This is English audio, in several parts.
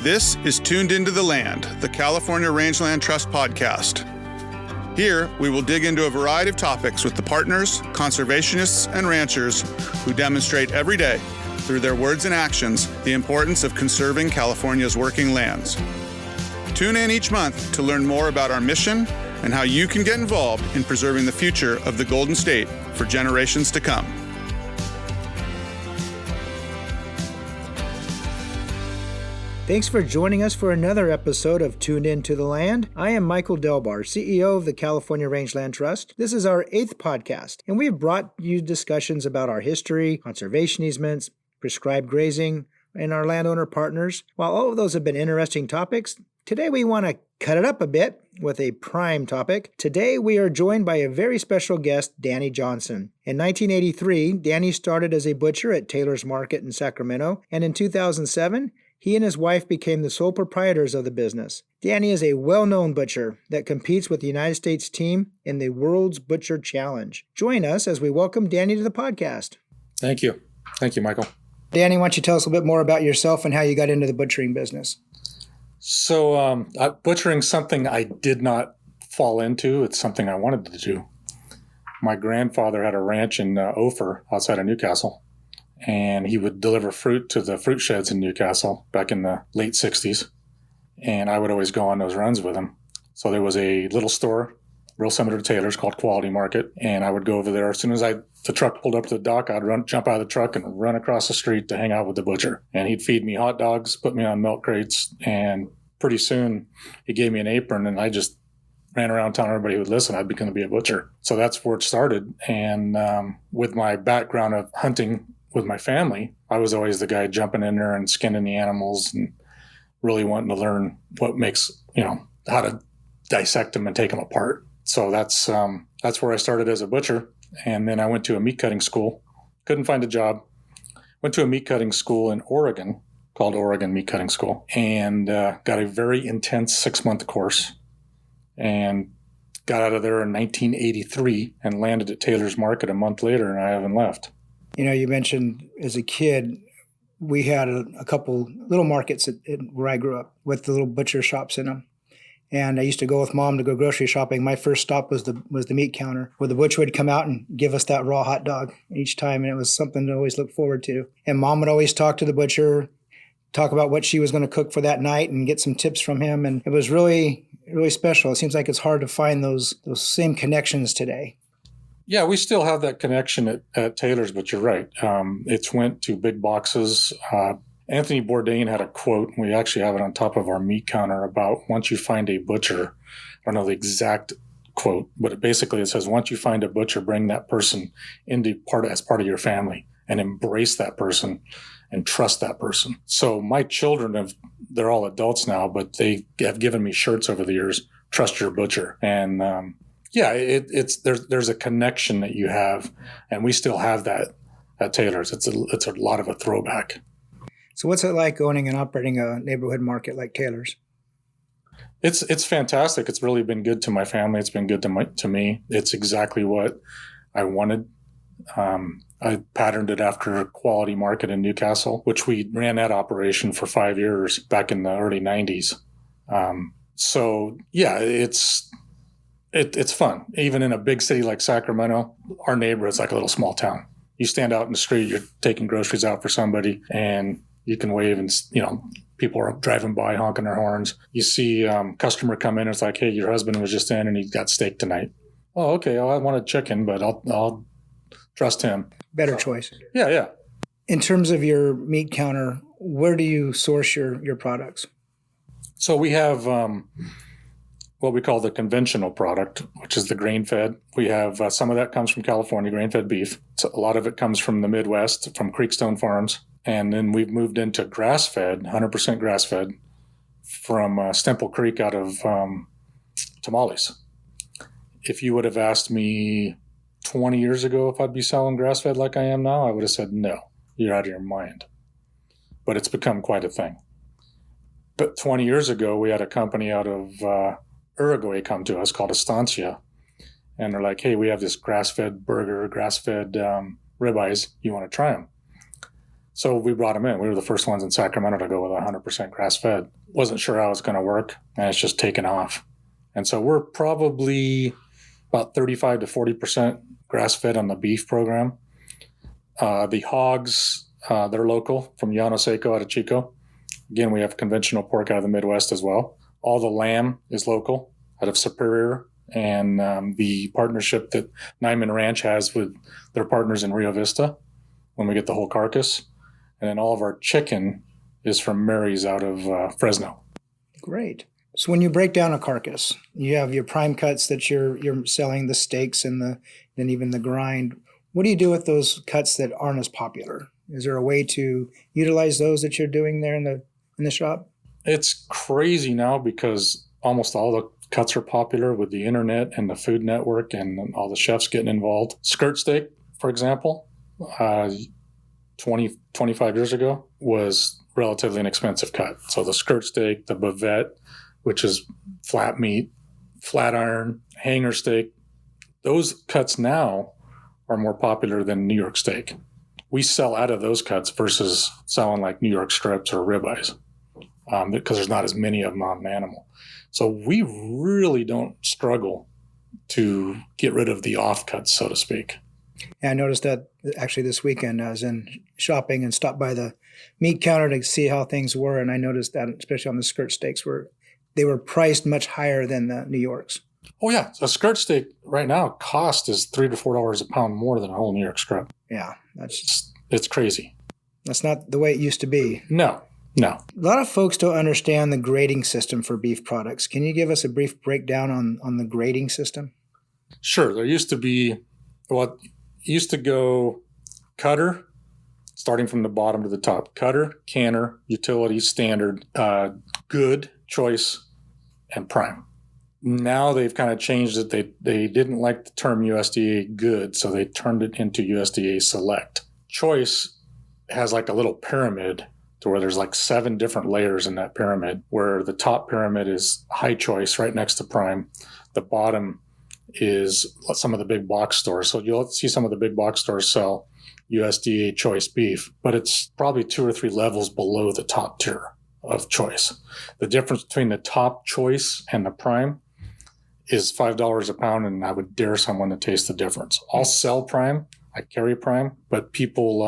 This is Tuned Into the Land, the California Rangeland Trust podcast. Here, we will dig into a variety of topics with the partners, conservationists, and ranchers who demonstrate every day, through their words and actions, the importance of conserving California's working lands. Tune in each month to learn more about our mission and how you can get involved in preserving the future of the Golden State for generations to come. Thanks for joining us for another episode of Tuned Into the Land. I am Michael Delbar, CEO of the California Rangeland Trust. This is our 8th podcast, and we have brought you discussions about our history, conservation easements, prescribed grazing, and our landowner partners. While all of those have been interesting topics, today we want to cut it up a bit with a prime topic. Today we are joined by a very special guest, Danny Johnson. In 1983, Danny started as a butcher at Taylor's Market in Sacramento, and in 2007, he and his wife became the sole proprietors of the business. Danny is a well-known butcher that competes with the United States team in the World's Butcher Challenge. Join us as we welcome Danny to the podcast. Thank you. Thank you, Michael. Danny, why don't you tell us a little bit more about yourself and how you got into the butchering business? So butchering something I did not fall into. It's something I wanted to do. My grandfather had a ranch in Ophir outside of Newcastle, and he would deliver fruit to the fruit sheds in Newcastle back in the late 60s. And I would always go on those runs with him. So there was a little store, real similar to Taylor's, called Quality Market. And I would go over there. As soon as the truck pulled up to the dock, I'd jump out of the truck and run across the street to hang out with the butcher. And he'd feed me hot dogs, put me on milk crates. And pretty soon he gave me an apron, and I just ran around telling everybody who would listen I'd be going to be a butcher. So that's where it started. And with my background of hunting with my family, I was always the guy jumping in there and skinning the animals and really wanting to learn what makes, how to dissect them and take them apart. So that's where I started as a butcher. And then I went to a meat cutting school. Couldn't find a job. Went to a meat cutting school in Oregon called Oregon Meat Cutting School, and got a very intense 6-month course, and got out of there in 1983 and landed at Taylor's Market a month later, and I haven't left. You mentioned as a kid, we had a couple little markets where I grew up with the little butcher shops in them. And I used to go with Mom to go grocery shopping. My first stop was the meat counter, where the butcher would come out and give us that raw hot dog each time. And it was something to always look forward to. And Mom would always talk to the butcher, talk about what she was going to cook for that night and get some tips from him. And it was really, really special. It seems like it's hard to find those same connections today. Yeah, we still have that connection at Taylor's, but you're right. It's went to big boxes. Anthony Bourdain had a quote, and we actually have it on top of our meat counter, about once you find a butcher. I don't know the exact quote, but it says, once you find a butcher, bring that person as part of your family and embrace that person and trust that person. So my children they're all adults now, but they have given me shirts over the years, trust your butcher. And there's a connection that you have, and we still have that at Taylor's. It's a lot of a throwback. So what's it like owning and operating a neighborhood market like Taylor's? It's fantastic. It's really been good to my family. It's been good to me. It's exactly what I wanted. I patterned it after Quality Market in Newcastle, which we ran that operation for 5 years back in the early 90s. It's fun. Even in a big city like Sacramento, our neighborhood's like a little small town. You stand out in the street, you're taking groceries out for somebody, and you can wave, and people are driving by honking their horns. You see customer come in, it's like, hey, your husband was just in and he got steak tonight. Oh, okay, I wanted chicken, but I'll trust him. Better choice. Yeah. In terms of your meat counter, where do you source your products? So we have what we call the conventional product, which is the grain-fed. We have some of that comes from California, grain-fed beef. So a lot of it comes from the Midwest, from Creekstone Farms. And then we've moved into grass-fed, 100% grass-fed, from Stemple Creek out of Tamales. If you would have asked me 20 years ago if I'd be selling grass-fed like I am now, I would have said, no, you're out of your mind. But it's become quite a thing. But 20 years ago, we had a company out of Uruguay come to us called Estancia. And they're like, hey, we have this grass-fed burger, grass-fed ribeyes. You want to try them? So we brought them in. We were the first ones in Sacramento to go with 100% grass-fed. Wasn't sure how it was going to work, and it's just taken off. And so we're probably about 35 to 40% grass-fed on the beef program. The hogs, they're local from Llano Seco out of Chico. Again, we have conventional pork out of the Midwest as well. All the lamb is local out of Superior, and the partnership that Nyman Ranch has with their partners in Rio Vista when we get the whole carcass. And then all of our chicken is from Mary's out of Fresno. Great. So when you break down a carcass, you have your prime cuts that you're selling, the steaks and even the grind. What do you do with those cuts that aren't as popular? Is there a way to utilize those that you're doing there in the shop? It's crazy now because almost all the cuts are popular with the internet and the Food Network and all the chefs getting involved. Skirt steak, for example, 25 years ago was relatively inexpensive cut. So the skirt steak, the bavette, which is flat meat, flat iron, hanger steak, those cuts now are more popular than New York steak. We sell out of those cuts versus selling like New York strips or ribeyes because there's not as many of them on an animal. So we really don't struggle to get rid of the offcuts, so to speak. Yeah, I noticed that actually this weekend I was in shopping and stopped by the meat counter to see how things were, and I noticed that especially on the skirt steaks they were priced much higher than the New Yorks. Oh yeah, a skirt steak right now cost is $3 to $4 a pound more than a whole New York strip. Yeah, it's crazy. That's not the way it used to be. No. A lot of folks don't understand the grading system for beef products. Can you give us a brief breakdown on the grading system? Sure. There used to go cutter, starting from the bottom to the top. Cutter, canner, utility, standard, good, choice, and prime. Now they've kind of changed it. They didn't like the term USDA good, so they turned it into USDA select. Choice has like a little pyramid to where there's like 7 different layers in that pyramid, where the top pyramid is high choice right next to prime. The bottom is some of the big box stores. So you'll see some of the big box stores sell USDA choice beef, but it's probably 2 or 3 levels below the top tier of choice. The difference between the top choice and the prime is $5 a pound, and I would dare someone to taste the difference. I'll sell prime, I carry prime, but people,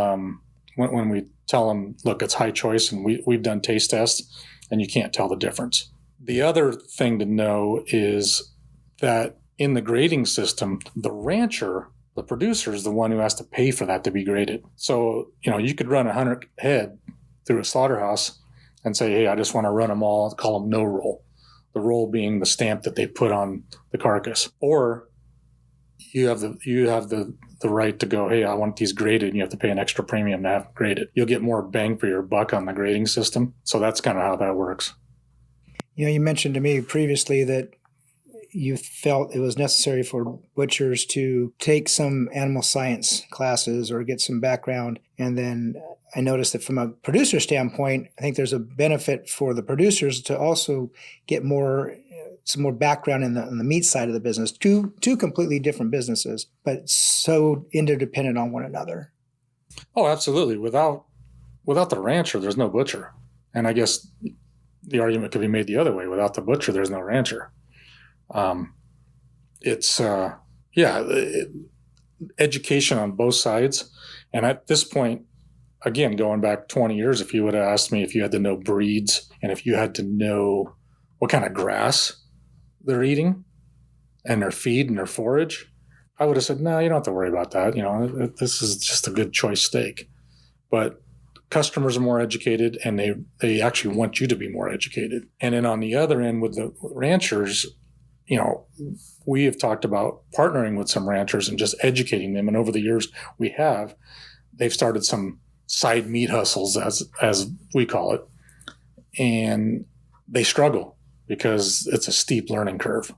when we tell them, look, it's high choice, and we've done taste tests, and you can't tell the difference. The other thing to know is that in the grading system, the rancher, the producer, is the one who has to pay for that to be graded. So, you could run 100 head through a slaughterhouse and say, hey, I just want to run them all, call them no roll. The roll being the stamp that they put on the carcass. Or you have the right to go, hey, I want these graded, and you have to pay an extra premium to have them graded. You'll get more bang for your buck on the grading system. So that's kind of how that works. You mentioned to me previously that you felt it was necessary for butchers to take some animal science classes or get some background. And then I noticed that from a producer standpoint, I think there's a benefit for the producers to also get some more background in the meat side of the business. Two completely different businesses, but so interdependent on one another. Oh, absolutely. Without the rancher, there's no butcher. And I guess the argument could be made the other way. Without the butcher, there's no rancher. Education on both sides. And at this point, again, going back 20 years, if you would have asked me if you had to know breeds and if you had to know what kind of grass they're eating and their feed and their forage, I would have said, no, you don't have to worry about that. This is just a good choice steak. But customers are more educated, and they actually want you to be more educated. And then on the other end with the ranchers, we have talked about partnering with some ranchers and just educating them. And over the years they've started some side meat hustles, as we call it. And they struggle because it's a steep learning curve.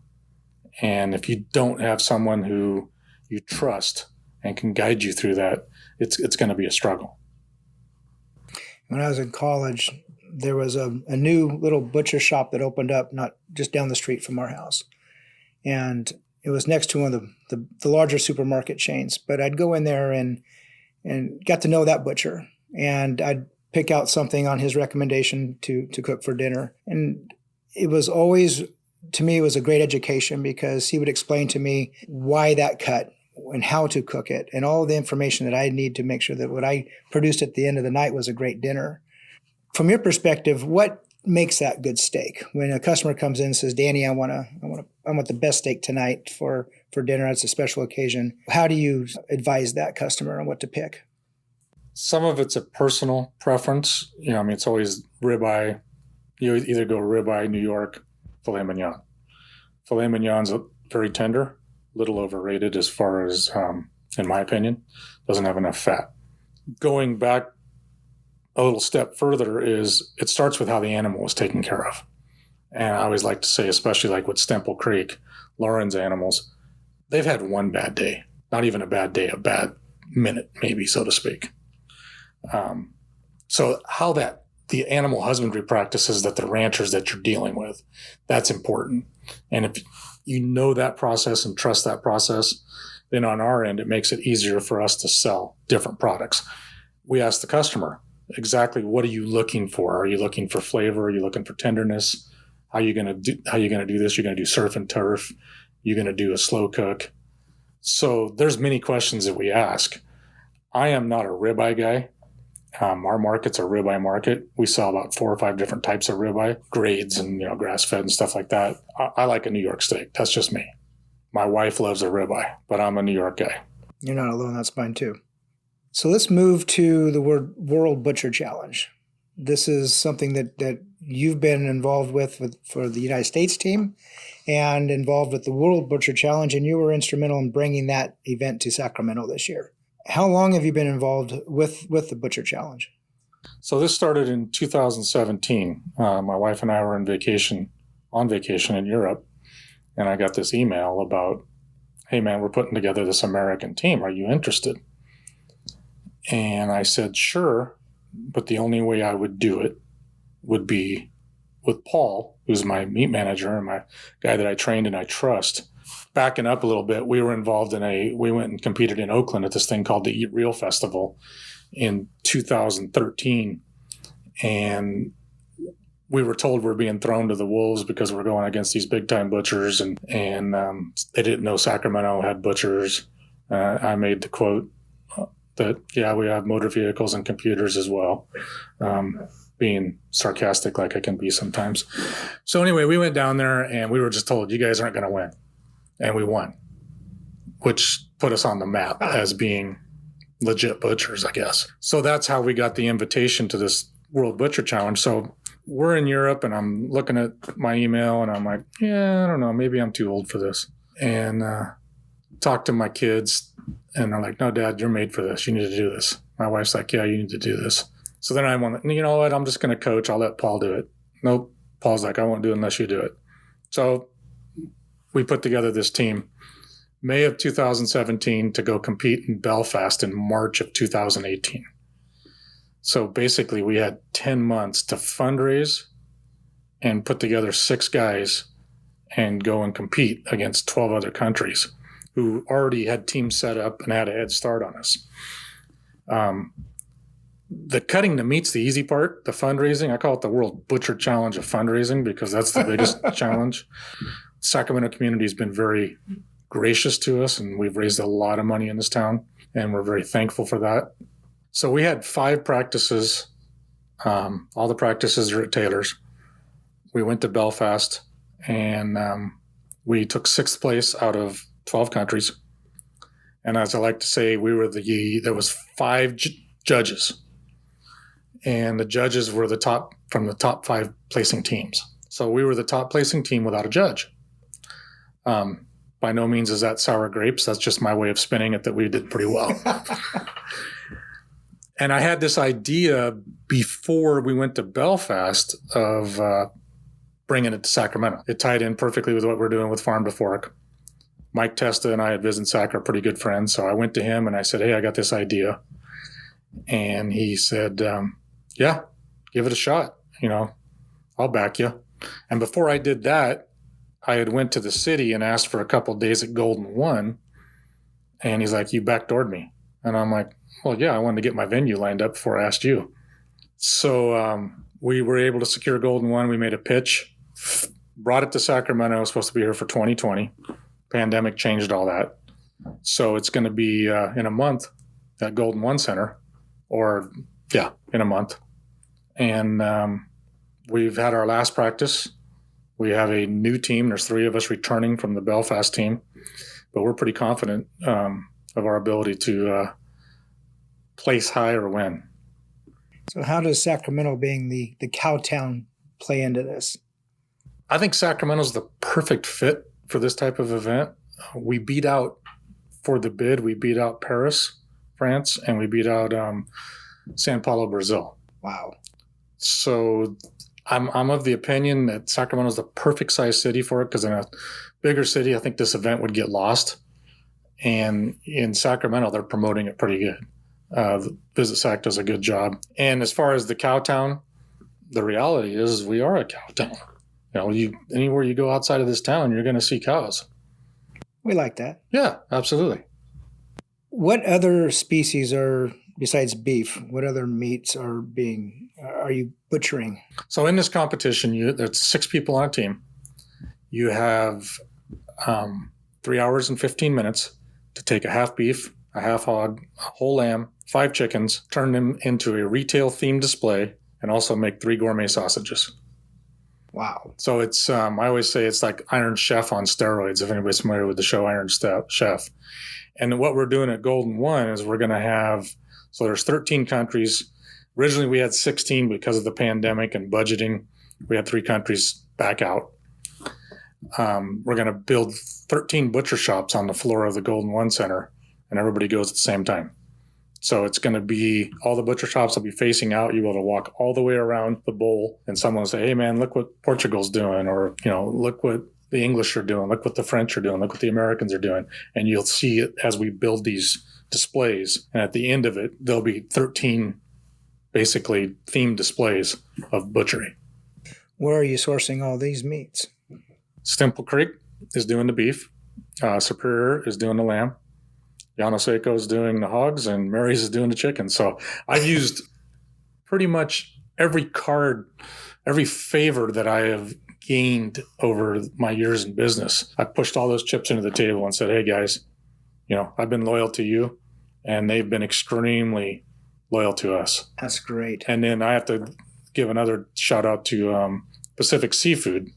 And if you don't have someone who you trust and can guide you through that, it's going to be a struggle. When I was in college, there was a new little butcher shop that opened up not just down the street from our house. And it was next to one of the larger supermarket chains. But I'd go in there and got to know that butcher. and I'd pick out something on his recommendation to cook for dinner. And it was always, to me, it was a great education because he would explain to me why that cut and how to cook it and all the information that I need to make sure that what I produced at the end of the night was a great dinner. From your perspective, what makes that good steak? When a customer comes in and says, Danny, I want the best steak tonight for dinner. It's a special occasion. How do you advise that customer on what to pick? Some of it's a personal preference. It's always ribeye. You either go ribeye, New York, filet mignon. Filet mignon's very tender, a little overrated as far as, in my opinion, doesn't have enough fat. Going back a little step further is it starts with how the animal was taken care of. And I always like to say, especially like with Stemple Creek, Lauren's animals, they've had one bad day, not even a bad day, a bad minute, maybe, so to speak. So how the animal husbandry practices that the ranchers that you're dealing with, that's important. And if you know that process and trust that process, then on our end, it makes it easier for us to sell different products. We ask the customer, exactly what are you looking for? Are you looking for flavor? Are you looking for tenderness? How are you going to do this? You're going to do surf and turf. You're going to do a slow cook. So there's many questions that we ask. I am not a ribeye guy. Our market's a ribeye market. We sell about 4 or 5 different types of ribeye, grades and grass-fed and stuff like that. I like a New York steak. That's just me. My wife loves a ribeye, but I'm a New York guy. You're not alone. That's mine too. So let's move to the World Butcher Challenge. This is something that you've been involved with for the United States team and involved with the World Butcher Challenge, and you were instrumental in bringing that event to Sacramento this year. How long have you been involved with the Butcher Challenge? So this started in 2017. My wife and I were on vacation in Europe, and I got this email about, hey man, we're putting together this American team. Are you interested? And I said, sure, but the only way I would do it would be with Paul, who's my meat manager and my guy that I trained and I trust. Backing up a little bit, we went and competed in Oakland at this thing called the Eat Real Festival in 2013. And we were told we're being thrown to the wolves because we're going against these big time butchers and they didn't know Sacramento had butchers. I made the quote that, yeah, we have motor vehicles and computers as well. Being sarcastic like I can be sometimes. So anyway, we went down there and we were just told, you guys aren't going to win. And we won, which put us on the map as being legit butchers, I guess. So that's how we got the invitation to this World Butcher Challenge. So we're in Europe and I'm looking at my email and I'm like, yeah, I don't know, maybe I'm too old for this. And talk to my kids and they're like, no, Dad, you're made for this. You need to do this. My wife's like, yeah, you need to do this. So then I went, you know what? I'm just going to coach. I'll let Paul do it. Nope. Paul's like, I won't do it unless you do it. So we put together this team May of 2017 to go compete in Belfast in March of 2018. So basically we had 10 months to fundraise and put together 6 guys and go and compete against 12 other countries who already had teams set up and had a head start on us. The cutting the meat's the easy part. The fundraising, I call it the World Butcher Challenge of fundraising because that's the biggest challenge. Sacramento community has been very gracious to us, and we've raised a lot of money in this town, and we're very thankful for that. So we had 5 practices. All the practices are at Taylor's. We went to Belfast, and we took 6th place out of 12 countries. And as I like to say, there was 5 judges. And the judges were from the top 5 placing teams. So we were the top placing team without a judge. By no means is that sour grapes. That's just my way of spinning it that we did pretty well. And I had this idea before we went to Belfast of bringing it to Sacramento. It tied in perfectly with what we're doing with Farm to Fork. Mike Testa and I at Visit Sac are pretty good friends. So I went to him and I said, hey, I got this idea. And he said, yeah, give it a shot. I'll back you. And before I did that, I had went to the city and asked for a couple of days at Golden One. And he's like, you backdoored me. And I'm like, Well, yeah, I wanted to get my venue lined up before I asked you. So we were able to secure Golden One. We made a pitch, brought it to Sacramento. It was supposed to be here for 2020. Pandemic changed all that. So it's going to be in a month at Golden One Center, in a month. And we've had our last practice. We have a new team. There's 3 of us returning from the Belfast team, but we're pretty confident of our ability to place high or win. So how does Sacramento, being the cow town, play into this? I think Sacramento's the perfect fit for this type of event. We beat out Paris, France, and we beat out Sao Paulo, Brazil. Wow. So I'm of the opinion that Sacramento's the perfect size city for it, because in a bigger city, I think this event would get lost. And in Sacramento, they're promoting it pretty good. Visit Sac does a good job. And as far as the cow town, the reality is we are a cow town. Anywhere you go outside of this town, you're going to see cows. We like that. Yeah, absolutely. What other species besides beef, what other meats are you butchering? So in this competition, there's 6 people on a team. You have 3 hours and 15 minutes to take a half beef, a half hog, a whole lamb, 5 chickens, turn them into a retail themed display, and also make 3 gourmet sausages. Wow. So it's, I always say it's like Iron Chef on steroids, if anybody's familiar with the show Iron Chef. And what we're doing at Golden One is we're going to have, so there's 13 countries. Originally we had 16 because of the pandemic and budgeting. We had 3 countries back out. We're going to build 13 butcher shops on the floor of the Golden One Center, and everybody goes at the same time. So it's going to be, all the butcher shops will be facing out. You'll be able to walk all the way around the bowl, and someone will say, hey man, look what Portugal's doing, or, look what the English are doing, look what the French are doing, look what the Americans are doing. And you'll see it as we build these displays. And at the end of it, there'll be 13 basically themed displays of butchery. Where are you sourcing all these meats? Stemple Creek is doing the beef. Superior is doing the lamb. Llano Seco is doing the hogs, and Mary's is doing the chicken. So I've used pretty much every favor that I have gained over my years in business. I pushed all those chips into the table and said, hey guys, I've been loyal to you, and they've been extremely loyal to us. That's great. And then I have to give another shout out to Pacific Seafood,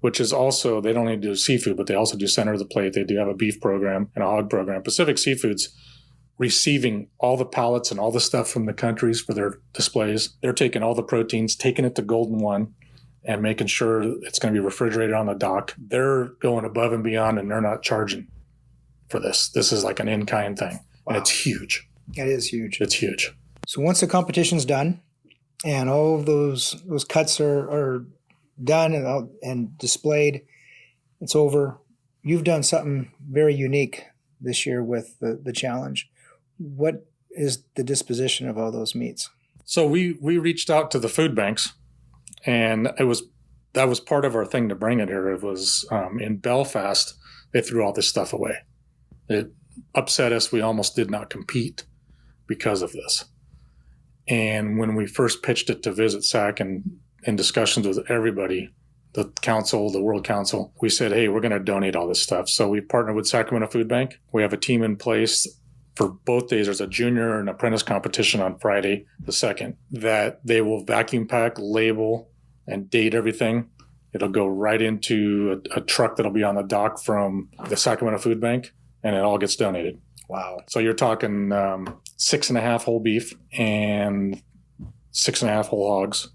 which is also, they don't only do seafood, but they also do center of the plate. They do have a beef program and a hog program. Pacific Seafood's receiving all the pallets and all the stuff from the countries for their displays. They're taking all the proteins, taking it to Golden One, and making sure it's going to be refrigerated on the dock. They're going above and beyond, and they're not charging for this. This is like an in-kind thing. Wow. And it's huge. It is huge. It's huge. So once the competition's done and all of those cuts are done and displayed, it's over. You've done something very unique this year with the challenge. What is the disposition of all those meats? So we reached out to the food banks, and that was part of our thing to bring it here. It was in Belfast, they threw all this stuff away. It upset us. We almost did not compete because of this. And when we first pitched it to Visit Sac and in discussions with everybody, the council, the World Council, we said, hey, we're going to donate all this stuff. So we partnered with Sacramento Food Bank. We have a team in place for both days. There's a junior and apprentice competition on Friday, the 2nd, that they will vacuum pack, label, and date everything. It'll go right into a truck that'll be on the dock from the Sacramento Food Bank, and it all gets donated. Wow. So you're talking 6.5 whole beef and 6.5 whole hogs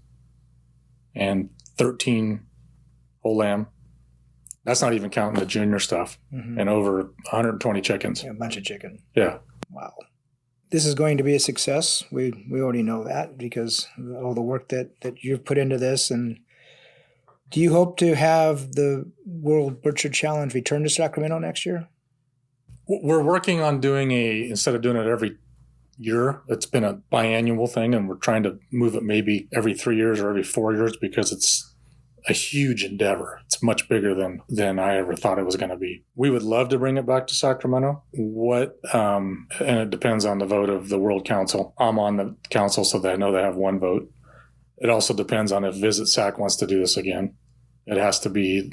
and 13 whole lamb. That's not even counting the junior stuff. Mm-hmm. And over 120 chickens. Yeah, a bunch of chicken. Yeah. Wow. This is going to be a success. We already know that because of all the work that you've put into this. And do you hope to have the World Butcher Challenge return to Sacramento next year? We're working on doing instead of doing it every year, it's been a biannual thing, and we're trying to move it maybe every 3 years or every 4 years because it's a huge endeavor. It's much bigger than I ever thought it was going to be. We would love to bring it back to Sacramento. And it depends on the vote of the World Council. I'm on the council, so that I know they have one vote. It also depends on if Visit Sac wants to do this again. It has to be,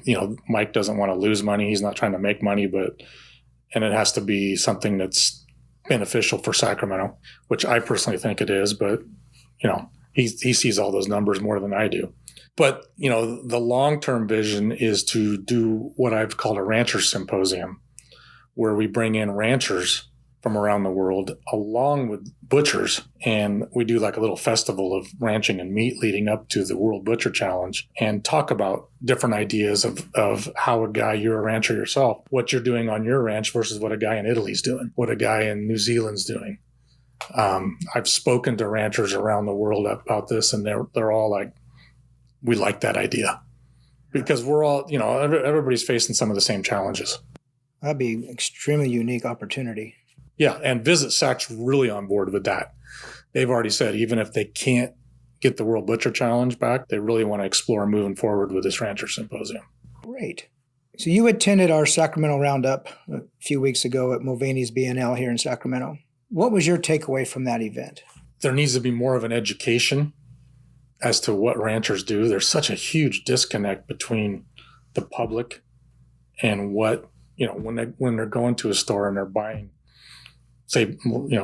Mike doesn't want to lose money. He's not trying to make money, and it has to be something that's beneficial for Sacramento, which I personally think it is, but, he sees all those numbers more than I do. But, the long-term vision is to do what I've called a rancher symposium, where we bring in ranchers from around the world along with butchers. And we do like a little festival of ranching and meat leading up to the World Butcher Challenge and talk about different ideas of how a guy, you're a rancher yourself, what you're doing on your ranch versus what a guy in Italy's doing, what a guy in New Zealand's doing. I've spoken to ranchers around the world about this, and they're all like, we like that idea because we're all, everybody's facing some of the same challenges. That'd be an extremely unique opportunity. Yeah, and Visit Sac's really on board with that. They've already said even if they can't get the World Butcher Challenge back, they really want to explore moving forward with this Rancher Symposium. Great. So you attended our Sacramento Roundup a few weeks ago at Mulvaney's B&L here in Sacramento. What was your takeaway from that event? There needs to be more of an education as to what ranchers do. There's such a huge disconnect between the public and what, when they're going to a store and they're buying, say,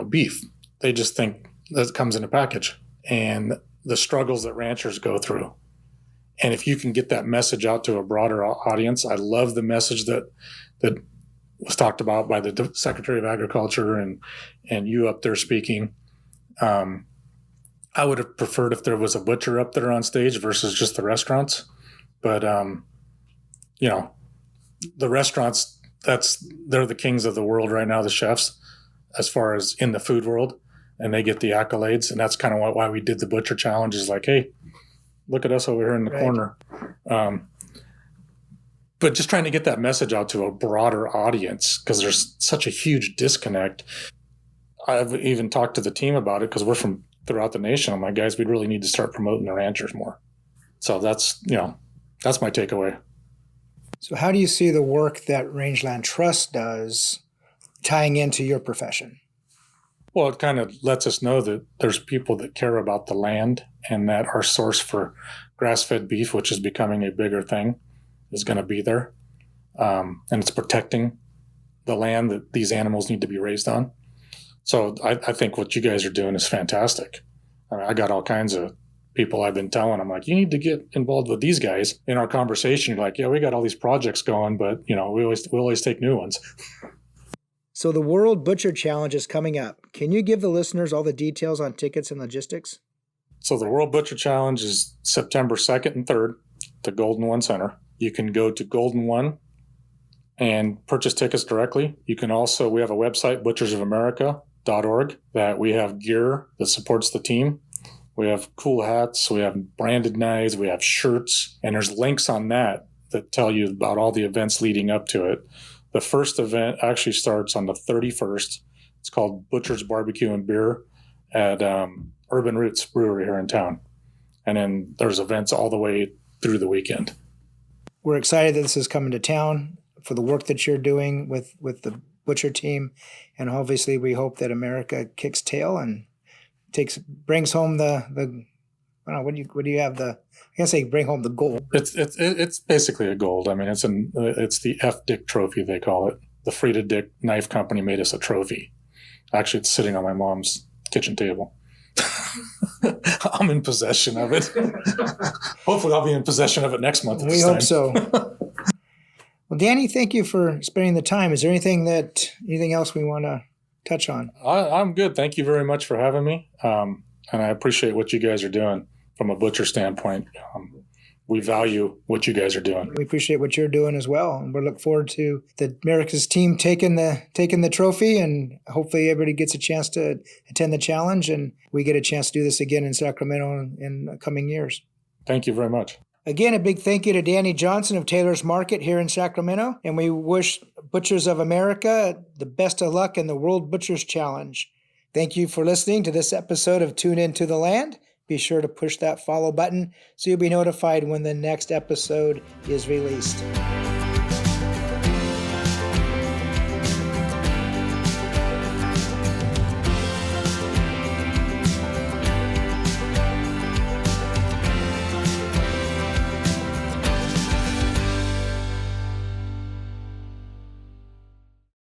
beef, they just think that it comes in a package, and the struggles that ranchers go through. And if you can get that message out to a broader audience, I love the message that was talked about by the Secretary of Agriculture and you up there speaking. I would have preferred if there was a butcher up there on stage versus just the restaurants. But, the restaurants, they're the kings of the world right now, the chefs, as far as in the food world, and they get the accolades. And that's kind of why we did the Butcher Challenge, is like, hey, look at us over here in the corner. But just trying to get that message out to a broader audience, because there's such a huge disconnect. I've even talked to the team about it because we're from throughout the nation. I'm like, guys, we really need to start promoting the ranchers more. So that's my takeaway. So how do you see the work that Rangeland Trust does tying into your profession? Well, it kind of lets us know that there's people that care about the land, and that our source for grass-fed beef, which is becoming a bigger thing, is going to be there. And it's protecting the land that these animals need to be raised on. So I think what you guys are doing is fantastic. I got all kinds of people I've been telling. I'm like, you need to get involved with these guys. In our conversation, you're like, yeah, we got all these projects going, but we always take new ones. So the World Butcher Challenge is coming up. Can you give the listeners all the details on tickets and logistics? So the World Butcher Challenge is September 2nd and 3rd at the Golden One Center. You can go to Golden One and purchase tickets directly. You can also, we have a website, butchersofamerica.org, that we have gear that supports the team. We have cool hats, we have branded knives, we have shirts, and there's links on that tell you about all the events leading up to it. The first event actually starts on the 31st. It's called Butcher's Barbecue and Beer at Urban Roots Brewery here in town. And then there's events all the way through the weekend. We're excited that this is coming to town, for the work that you're doing with the Butcher team. And obviously we hope that America kicks tail and brings home the I don't know, what do you have I can't say bring home the gold. It's basically a gold. I mean, it's the F. Dick trophy, they call it. The Frida Dick Knife Company made us a trophy. Actually, it's sitting on my mom's kitchen table. I'm in possession of it. Hopefully I'll be in possession of it next month. We hope so. Well, Danny, thank you for spending the time. Is there anything else we want to touch on? I'm good. Thank you very much for having me. And I appreciate what you guys are doing from a butcher standpoint. We value what you guys are doing. We appreciate what you're doing as well. And we look forward to the America's team taking the trophy, and hopefully everybody gets a chance to attend the challenge, and we get a chance to do this again in Sacramento in the coming years. Thank you very much. Again, a big thank you to Danny Johnson of Taylor's Market here in Sacramento, and we wish Butchers of America the best of luck in the World Butchers Challenge. Thank you for listening to this episode of Tune In to the Land, Be sure to push that follow button so you'll be notified when the next episode is released.